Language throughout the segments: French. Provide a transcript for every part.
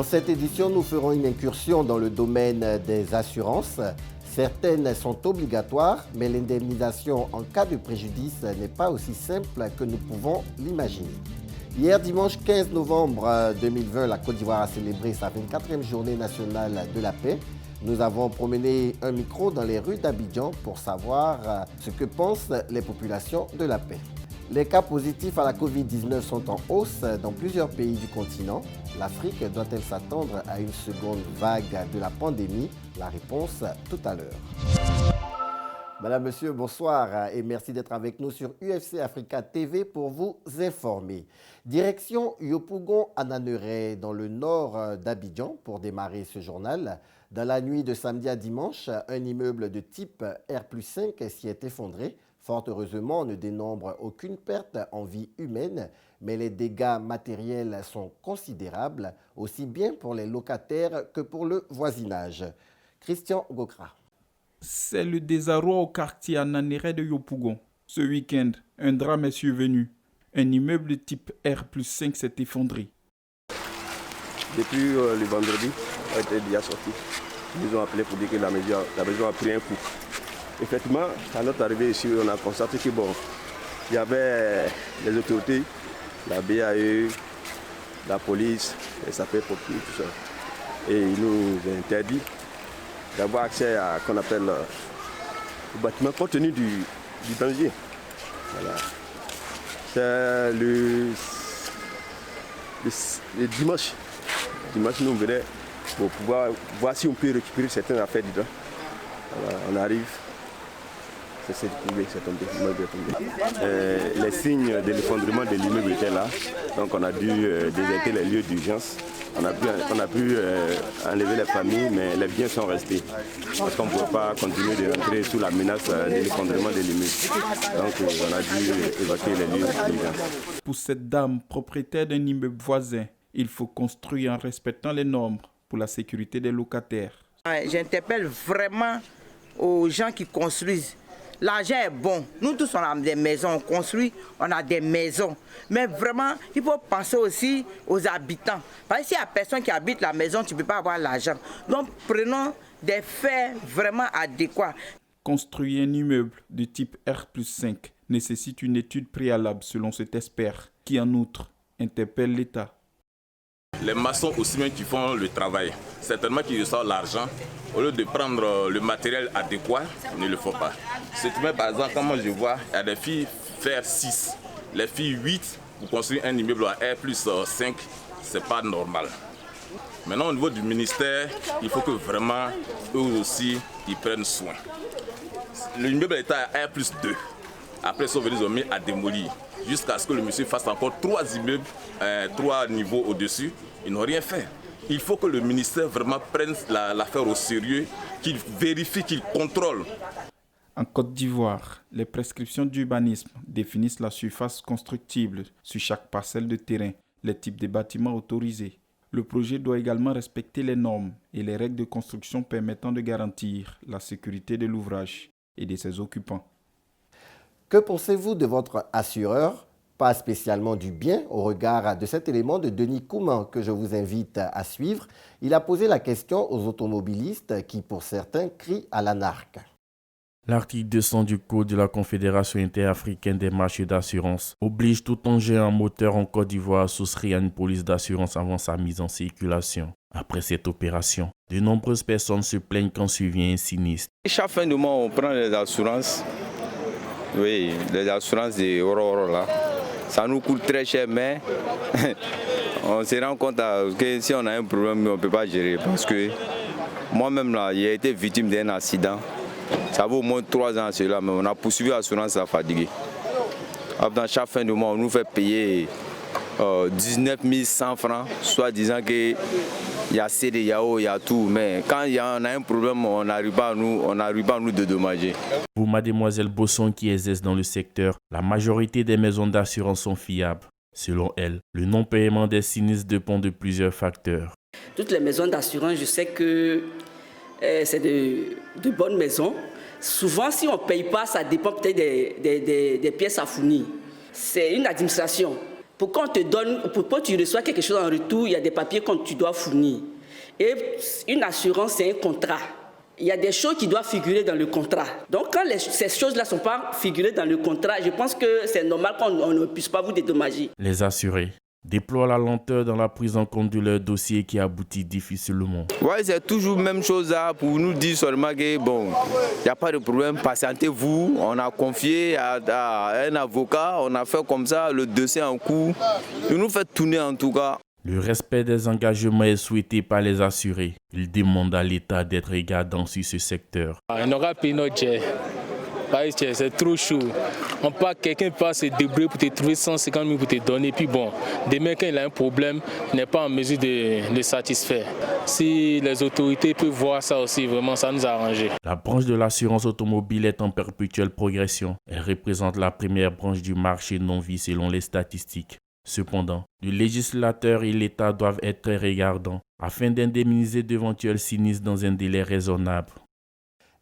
Dans cette édition, nous ferons une incursion dans le domaine des assurances. Certaines sont obligatoires, mais l'indemnisation en cas de préjudice n'est pas aussi simple que nous pouvons l'imaginer. Hier, dimanche 15 novembre 2020, la Côte d'Ivoire a célébré sa 24e journée nationale de la paix. Nous avons promené un micro dans les rues d'Abidjan pour savoir ce que pensent les populations de la paix. Les cas positifs à la Covid-19 sont en hausse dans plusieurs pays du continent. L'Afrique doit-elle s'attendre à une seconde vague de la pandémie? La réponse tout à l'heure. Madame, Monsieur, bonsoir et merci d'être avec nous sur UFC Africa TV pour vous informer. Direction Yopougon-Ananéré dans le nord d'Abidjan pour démarrer ce journal. Dans la nuit de samedi à dimanche, un immeuble de type R+5 s'y est effondré. Fort heureusement, on ne dénombre aucune perte en vie humaine, mais les dégâts matériels sont considérables, aussi bien pour les locataires que pour le voisinage. Christian Gokra. C'est le désarroi au quartier Ananéré de Yopougon. Ce week-end, un drame est survenu. Un immeuble de type R+5 s'est effondré. Depuis le vendredi, on était déjà sortis. Ils nous ont appelé pour dire que la maison a pris un coup. Effectivement, à notre arrivée ici, on a constaté que il y avait les autorités, la BAE, la police, les sapeurs-pompiers, tout ça. Et ils nous ont interdit d'avoir accès à ce qu'on appelle le bâtiment compte tenu du danger. Voilà. C'est le dimanche. Dimanche, nous venons pour pouvoir voir si on peut récupérer certaines affaires dedans. Voilà, on arrive. C'est tombé. Les signes de l'effondrement de l'immeuble étaient là. Donc on a dû déserter les lieux d'urgence. On a pu enlever les familles, mais les biens sont restés. Parce qu'on ne pouvait pas continuer de rentrer sous la menace de l'effondrement de l'immeuble. Donc on a dû évacuer les lieux d'urgence. Pour cette dame, propriétaire d'un immeuble voisin, il faut construire en respectant les normes pour la sécurité des locataires. J'interpelle vraiment aux gens qui construisent. L'argent est bon. Nous tous, on a des maisons, on construit, on a des maisons. Mais vraiment, il faut penser aussi aux habitants. Parce que s'il n'y a personne qui habite la maison, tu ne peux pas avoir l'argent. Donc, prenons des faits vraiment adéquats. Construire un immeuble de type R+5 nécessite une étude préalable selon cet expert, qui en outre interpelle l'État. Les maçons aussi même qui font le travail, certainement qu'ils reçoivent l'argent, au lieu de prendre le matériel adéquat, ils ne le font pas. Par exemple, quand moi je vois, il y a des filles faire 6, les filles 8 pour construire un immeuble à R+5, c'est pas normal. Maintenant au niveau du ministère, il faut que vraiment eux aussi ils prennent soin. L'immeuble était à R+2, après ils sont venus, ils ont mis à démolir. Jusqu'à ce que le monsieur fasse encore 3 immeubles, 3 niveaux au-dessus, ils n'ont rien fait. Il faut que le ministère vraiment prenne l'affaire au sérieux, qu'il vérifie, qu'il contrôle. En Côte d'Ivoire, les prescriptions d'urbanisme définissent la surface constructible sur chaque parcelle de terrain, les types de bâtiments autorisés. Le projet doit également respecter les normes et les règles de construction permettant de garantir la sécurité de l'ouvrage et de ses occupants. Que pensez-vous de votre assureur? Pas spécialement du bien au regard de cet élément de Denis Kouman que je vous invite à suivre. Il a posé la question aux automobilistes qui, pour certains, crient à l'anarque. L'article 200 du Code de la Confédération interafricaine des marchés d'assurance oblige tout engin en moteur en Côte d'Ivoire à souscrire à une police d'assurance avant sa mise en circulation. Après cette opération, de nombreuses personnes se plaignent quand survient un sinistre. Chaque fin de mois, on prend les assurances. Oui, les assurances de Oro là. Ça nous coûte très cher, mais on se rend compte que si on a un problème, on ne peut pas gérer. Parce que moi-même, là, j'ai été victime d'un accident. Ça vaut au moins 3 ans cela, mais on a poursuivi l'assurance à fatiguer. Dans chaque fin de mois, on nous fait payer 19 100 francs, soit disant qu'il y a CDAO, il y a tout. Mais quand on a un problème, on n'arrive pas à nous dédommager. Pour mademoiselle Bosson qui exerce dans le secteur, la majorité des maisons d'assurance sont fiables. Selon elle, le non-paiement des sinistres dépend de plusieurs facteurs. Toutes les maisons d'assurance, je sais que c'est de bonnes maisons. Souvent, si on ne paye pas, ça dépend peut-être des pièces à fournir. C'est une administration. Pour quand tu reçois quelque chose en retour, il y a des papiers que tu dois fournir. Et une assurance, c'est un contrat. Il y a des choses qui doivent figurer dans le contrat. Donc quand ces choses-là ne sont pas figurées dans le contrat, je pense que c'est normal qu'on ne puisse pas vous dédommager. Les assurés déploient la lenteur dans la prise en compte de leur dossier qui aboutit difficilement. Oui, c'est toujours la même chose là, pour nous dire seulement que bon, il n'y a pas de problème, patientez-vous. On a confié à un avocat, on a fait comme ça, le dossier en cours. Il nous fait tourner en tout cas. Le respect des engagements est souhaité par les assurés. Ils demandent à l'État d'être regardant sur ce secteur. On n'aura pas notre jet. C'est trop chaud. Quelqu'un peut se débrouiller pour te trouver 150 000 pour te donner. Puis bon, demain quand il a un problème, il n'est pas en mesure de le satisfaire. Si les autorités peuvent voir ça aussi, vraiment, ça nous a arrangé. La branche de l'assurance automobile est en perpétuelle progression. Elle représente la première branche du marché non-vie selon les statistiques. Cependant, le législateur et l'État doivent être très regardants afin d'indemniser d'éventuels sinistres dans un délai raisonnable.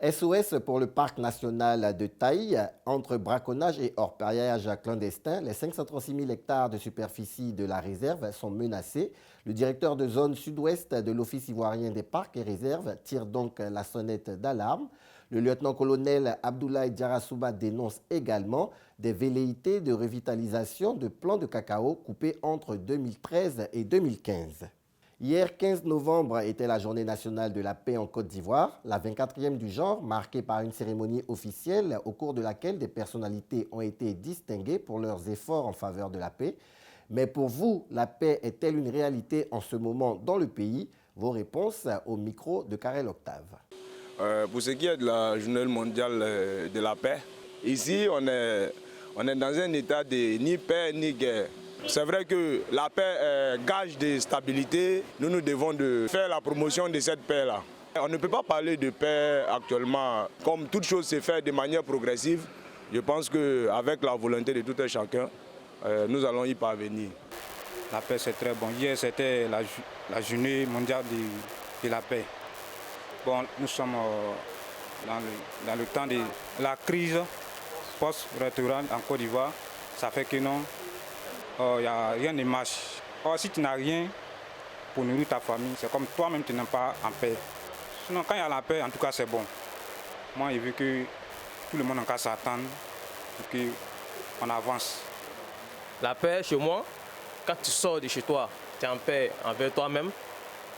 SOS pour le parc national de Taï. Entre braconnage et orpaillage clandestin, les 536 000 hectares de superficie de la réserve sont menacés. Le directeur de zone sud-ouest de l'Office ivoirien des parcs et réserves tire donc la sonnette d'alarme. Le lieutenant-colonel Abdoulaye Diarasouba dénonce également des velléités de revitalisation de plants de cacao coupés entre 2013 et 2015. Hier, 15 novembre, était la journée nationale de la paix en Côte d'Ivoire, la 24e du genre, marquée par une cérémonie officielle au cours de laquelle des personnalités ont été distinguées pour leurs efforts en faveur de la paix. Mais pour vous, la paix est-elle une réalité en ce moment dans le pays? Vos réponses au micro de Karel Octave. Pour ce qui est de la journée mondiale de la paix, ici on est dans un état de ni paix ni guerre. C'est vrai que la paix est gage de stabilité. Nous devons faire la promotion de cette paix-là. On ne peut pas parler de paix actuellement. Comme toute chose se fait de manière progressive, je pense qu'avec la volonté de tout un chacun, nous allons y parvenir. La paix, c'est très bon. Hier, c'était la journée mondiale de la paix. Bon, nous sommes dans le temps de la crise post-électorale en Côte d'Ivoire. Ça fait que non, rien ne marche. Or, si tu n'as rien pour nourrir ta famille, c'est comme toi-même tu n'es pas en paix. Sinon, quand il y a la paix, en tout cas, c'est bon. Moi, j'ai vu que tout le monde en cas s'attend pour qu'on avance. La paix, chez moi, quand tu sors de chez toi, tu es en paix envers toi-même.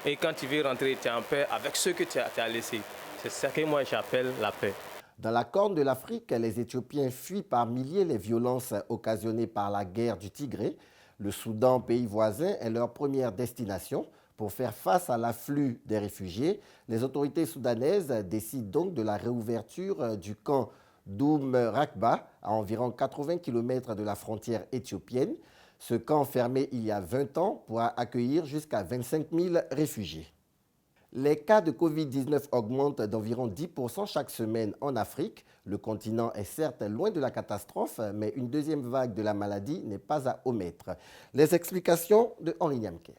Et quand tu veux rentrer, tu es en paix avec ceux que tu as laissés. C'est ça que moi j'appelle la paix. Dans la Corne de l'Afrique, les Éthiopiens fuient par milliers les violences occasionnées par la guerre du Tigré. Le Soudan, pays voisin, est leur première destination. Pour faire face à l'afflux des réfugiés, les autorités soudanaises décident donc de la réouverture du camp d'Oum Rakba, à environ 80 km de la frontière éthiopienne. Ce camp fermé il y a 20 ans pourra accueillir jusqu'à 25 000 réfugiés. Les cas de Covid-19 augmentent d'environ 10% chaque semaine en Afrique. Le continent est certes loin de la catastrophe, mais une deuxième vague de la maladie n'est pas à omettre. Les explications de Henri Niamke.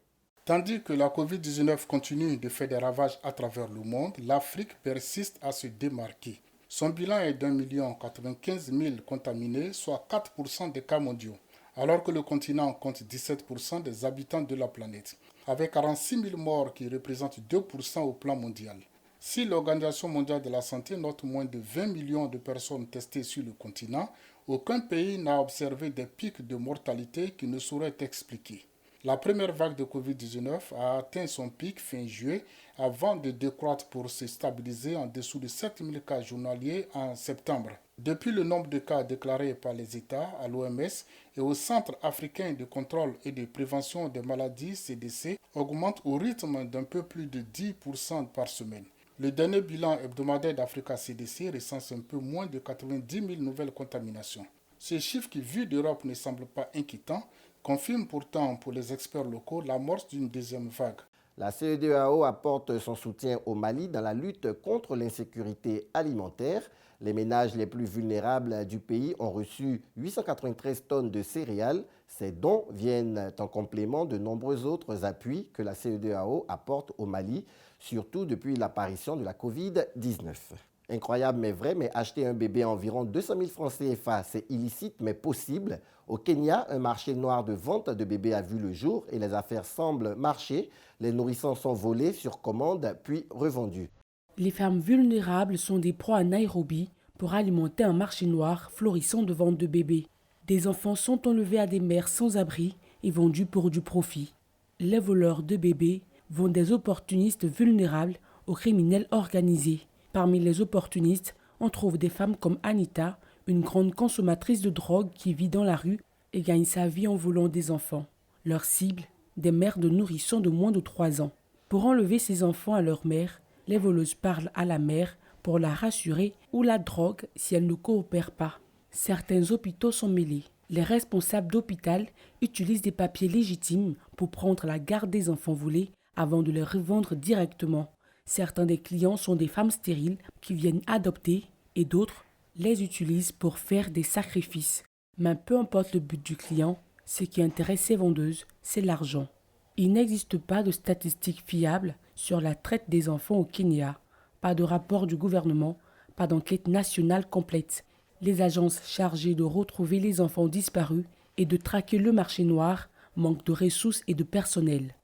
Tandis que la Covid-19 continue de faire des ravages à travers le monde, l'Afrique persiste à se démarquer. Son bilan est d'1 095 000 contaminés, soit 4% des cas mondiaux, alors que le continent compte 17% des habitants de la planète, avec 46 000 morts qui représentent 2% au plan mondial. Si l'Organisation mondiale de la santé note moins de 20 millions de personnes testées sur le continent, aucun pays n'a observé des pics de mortalité qui ne sauraient être expliqués. La première vague de Covid-19 a atteint son pic fin juillet avant de décroître pour se stabiliser en dessous de 7 000 cas journaliers en septembre. Depuis, le nombre de cas déclarés par les États à l'OMS et au Centre africain de contrôle et de prévention des maladies CDC augmente au rythme d'un peu plus de 10% par semaine. Le dernier bilan hebdomadaire d'Africa CDC recense un peu moins de 90 000 nouvelles contaminations. Ces chiffres qui, vus d'Europe, ne semblent pas inquiétants, confirment pourtant pour les experts locaux l'amorce d'une deuxième vague. La CEDEAO apporte son soutien au Mali dans la lutte contre l'insécurité alimentaire. Les ménages les plus vulnérables du pays ont reçu 893 tonnes de céréales. Ces dons viennent en complément de nombreux autres appuis que la CEDEAO apporte au Mali, surtout depuis l'apparition de la Covid-19. Incroyable mais vrai, mais acheter un bébé à environ 200 000 francs CFA, c'est illicite mais possible. Au Kenya, un marché noir de vente de bébés a vu le jour et les affaires semblent marcher. Les nourrissons sont volés sur commande puis revendus. Les femmes vulnérables sont des proies à Nairobi pour alimenter un marché noir florissant de vente de bébés. Des enfants sont enlevés à des mères sans abri et vendus pour du profit. Les voleurs de bébés vendent des opportunistes vulnérables aux criminels organisés. Parmi les opportunistes, on trouve des femmes comme Anita, une grande consommatrice de drogue qui vit dans la rue et gagne sa vie en volant des enfants. Leur cible, des mères de nourrissons de moins de 3 ans. Pour enlever ces enfants à leur mère, les voleuses parlent à la mère pour la rassurer ou la drogue si elle ne coopère pas. Certains hôpitaux sont mêlés. Les responsables d'hôpital utilisent des papiers légitimes pour prendre la garde des enfants volés avant de les revendre directement. Certains des clients sont des femmes stériles qui viennent adopter et d'autres les utilisent pour faire des sacrifices. Mais peu importe le but du client, ce qui intéresse ces vendeuses, c'est l'argent. Il n'existe pas de statistiques fiables sur la traite des enfants au Kenya, pas de rapport du gouvernement, pas d'enquête nationale complète. Les agences chargées de retrouver les enfants disparus et de traquer le marché noir manquent de ressources et de personnel.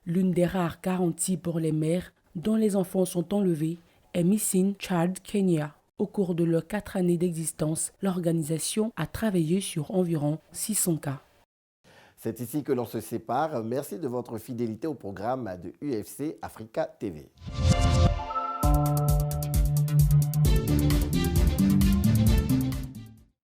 L'une des rares garanties pour les mères dont les enfants sont enlevés est Missing Child Kenya. Au cours de leurs 4 années d'existence, l'organisation a travaillé sur environ 600 cas. C'est ici que l'on se sépare. Merci de votre fidélité au programme de UFC Africa TV.